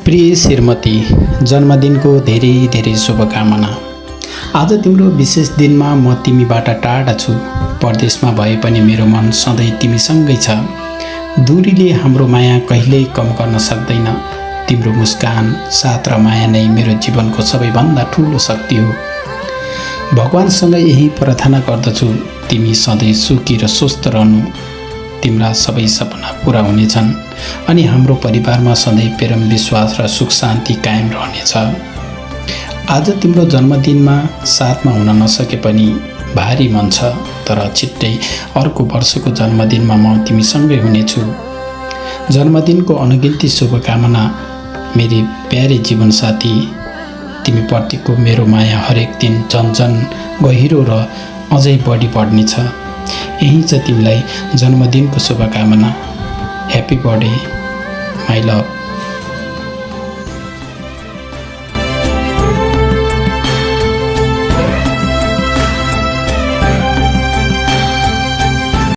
प्रिय श्रीमती, जन्मदिनको धेरै धेरै शुभकामना। आज तिम्रो विशेष दिनमा म तिमीबाट टाढा छु। परदेशमा भए पनि मेरो मन सधैँ तिमीसँगै छ। दूरीले हाम्रो माया कहिल्यै कम गर्न सक्दैन। तिम्रो मुस्कान, साथ र माया नै मेरो जीवनको सबैभन्दा ठुलो शक्ति हो। भगवानसँग यही प्रार्थना गर्दछु, तिमी सधैँ सुखी र स्वस्थ रहनु। तिम्रा सबै सपना पूरा हुनेछन् अनि हाम्रो परिवारमा सधैँ प्रेम, विश्वास र सुख शान्ति कायम रहनेछ। आज तिम्रो जन्मदिनमा साथमा हुन नसके पनि भारी मन छ, तर छिट्टै अर्को वर्षको जन्मदिनमा म तिमीसँगै हुनेछु। जन्मदिनको अनगिन्ती शुभकामना मेरी प्यारी जीवनसाथी। तिमीप्रतिको मेरो माया हरेक दिन झन्झन गहिरो र अझै बढी बढ्नेछ। यही छ तिमीलाई जन्मदिनको शुभकामना। Happy birthday my love.